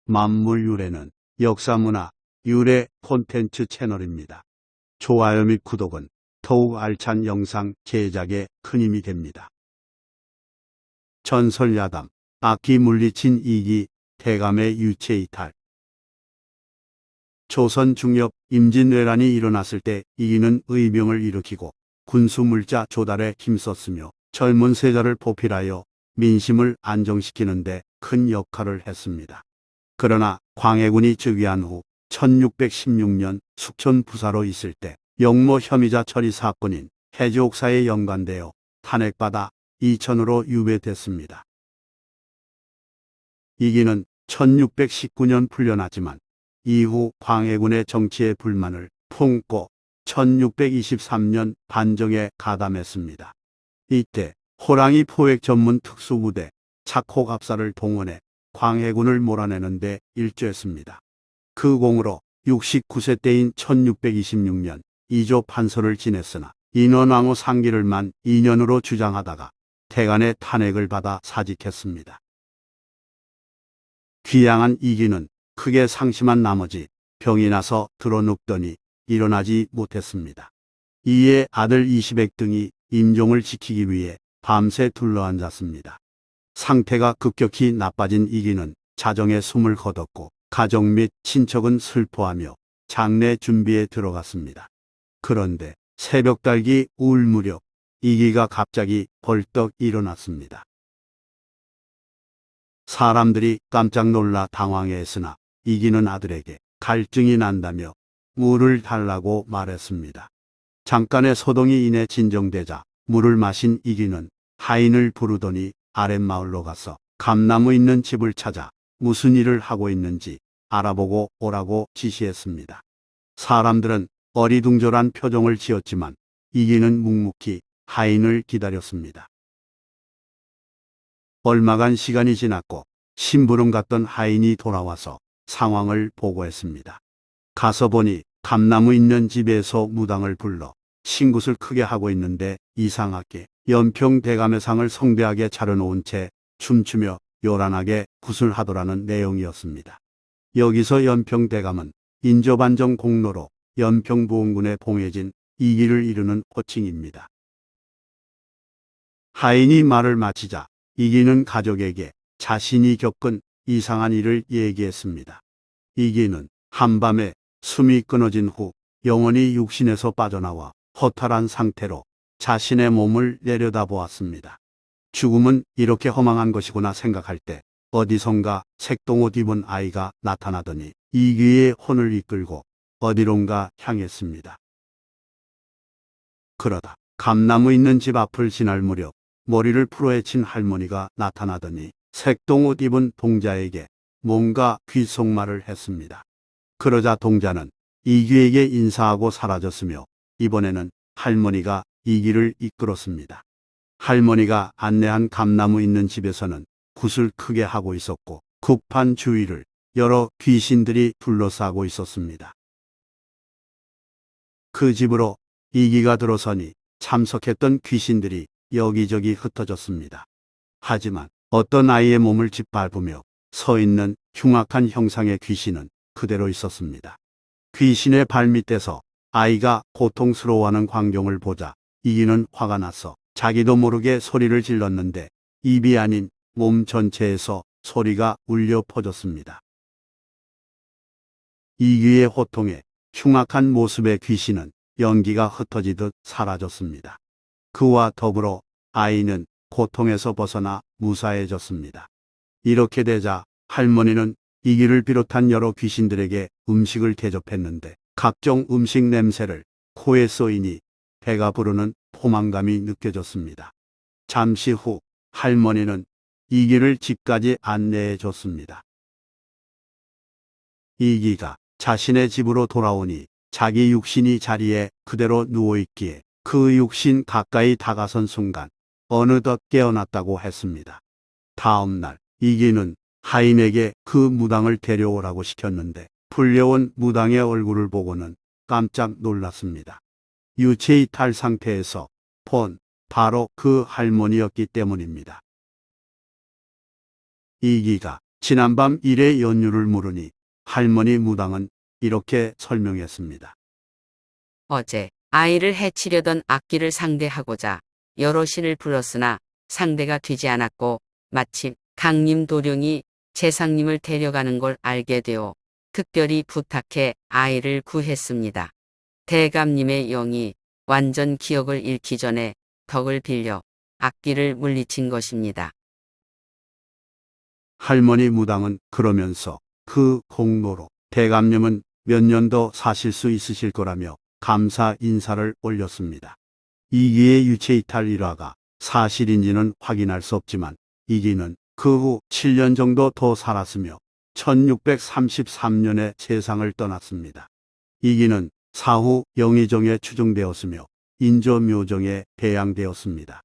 만물유래는 역사문화 유래 콘텐츠 채널입니다. 좋아요 및 구독은 더욱 알찬 영상 제작에 큰 힘이 됩니다. 전설야담, 악기 물리친 이기, 대감의 유체이탈. 조선 중엽 임진왜란이 일어났을 때 이기는 의병을 일으키고 군수물자 조달에 힘썼으며 젊은 세자를 보필하여 민심을 안정시키는 데 큰 역할을 했습니다. 그러나 광해군이 즉위한 후 1616년 숙천 부사로 있을 때 영모 혐의자 처리 사건인 해지옥사에 연관되어 탄핵받아 이천으로 유배됐습니다. 이기는 1619년 풀려났지만 이후 광해군의 정치에 불만을 품고 1623년 반정에 가담했습니다. 이때 호랑이 포획 전문 특수부대 착호갑사를 동원해 광해군을 몰아내는 데 일조했습니다. 그 공으로 69세 때인 1626년 이조 판서를 지냈으나 인원왕후 상기를 만 2년으로 주장하다가 태간의 탄핵을 받아 사직했습니다. 귀양한 이기는 크게 상심한 나머지 병이 나서 드러눕더니 일어나지 못했습니다. 이에 아들 이시백 등이 임종을 지키기 위해 밤새 둘러앉았습니다. 상태가 급격히 나빠진 이기는 자정에 숨을 거뒀고 가족 및 친척은 슬퍼하며 장례 준비에 들어갔습니다. 그런데 새벽달기 우울 무렵 이기가 갑자기 벌떡 일어났습니다. 사람들이 깜짝 놀라 당황해했으나 이기는 아들에게 갈증이 난다며 물을 달라고 말했습니다. 잠깐의 소동이 이내 진정되자 물을 마신 이기는 하인을 부르더니 아랫마을로 가서 감나무 있는 집을 찾아 무슨 일을 하고 있는지 알아보고 오라고 지시했습니다. 사람들은 어리둥절한 표정을 지었지만 이기는 묵묵히 하인을 기다렸습니다. 얼마간 시간이 지났고 심부름 갔던 하인이 돌아와서 상황을 보고했습니다. 가서 보니 감나무 있는 집에서 무당을 불러 신굿을 크게 하고 있는데 이상하게 연평 대감의 상을 성대하게 차려놓은 채 춤추며 요란하게 굿을 하더라는 내용이었습니다. 여기서 연평 대감은 인조반정 공로로 연평부원군에 봉해진 이기를 이루는 호칭입니다. 하인이 말을 마치자 이기는 가족에게 자신이 겪은 이상한 일을 얘기했습니다. 이기는 한밤에 숨이 끊어진 후 영혼이 육신에서 빠져나와 허탈한 상태로 자신의 몸을 내려다보았습니다. 죽음은 이렇게 허망한 것이구나 생각할 때 어디선가 색동옷 입은 아이가 나타나더니 이기의 혼을 이끌고 어디론가 향했습니다. 그러다 감나무 있는 집 앞을 지날 무렵 머리를 풀어헤친 할머니가 나타나더니 색동옷 입은 동자에게 뭔가 귓속말을 했습니다. 그러자 동자는 이기에게 인사하고 사라졌으며 이번에는 할머니가 이기를 이끌었습니다. 할머니가 안내한 감나무 있는 집에서는 굿을 크게 하고 있었고 굿판 주위를 여러 귀신들이 둘러싸고 있었습니다. 그 집으로 이기가 들어서니 참석했던 귀신들이 여기저기 흩어졌습니다. 하지만 어떤 아이의 몸을 짓밟으며 서 있는 흉악한 형상의 귀신은 그대로 있었습니다. 귀신의 발밑에서 아이가 고통스러워하는 광경을 보자 이기는 화가 나서 자기도 모르게 소리를 질렀는데 입이 아닌 몸 전체에서 소리가 울려 퍼졌습니다. 이기의 호통에 흉악한 모습의 귀신은 연기가 흩어지듯 사라졌습니다. 그와 더불어 아이는 고통에서 벗어나 무사해졌습니다. 이렇게 되자 할머니는 이기를 비롯한 여러 귀신들에게 음식을 대접했는데 각종 음식 냄새를 코에 쏘이니 배가 부르는 포만감이 느껴졌습니다. 잠시 후 할머니는 이기를 집까지 안내해 줬습니다. 이기가 자신의 집으로 돌아오니 자기 육신이 자리에 그대로 누워있기에 그 육신 가까이 다가선 순간 어느덧 깨어났다고 했습니다. 다음 날 이기는 하인에게 그 무당을 데려오라고 시켰는데 불려온 무당의 얼굴을 보고는 깜짝 놀랐습니다. 유체이탈 상태에서 본 바로 그 할머니였기 때문입니다. 이기가 지난밤 일의 연유를 물으니 할머니 무당은 이렇게 설명했습니다. 어제 아이를 해치려던 악귀를 상대하고자 여러 신을 불렀으나 상대가 되지 않았고 마침 강림 도령이 재상님을 데려가는 걸 알게 되어 특별히 부탁해 아이를 구했습니다. 대감님의 영이 완전 기억을 잃기 전에 덕을 빌려 악귀를 물리친 것입니다. 할머니 무당은 그러면서 그 공로로 대감님은 몇 년 더 사실 수 있으실 거라며 감사 인사를 올렸습니다. 이기의 유체이탈 일화가 사실인지는 확인할 수 없지만 이기는 그 후 7년 정도 더 살았으며 1633년에 세상을 떠났습니다. 이기는 사후 영의정에 추정되었으며 인조묘정에 배양되었습니다.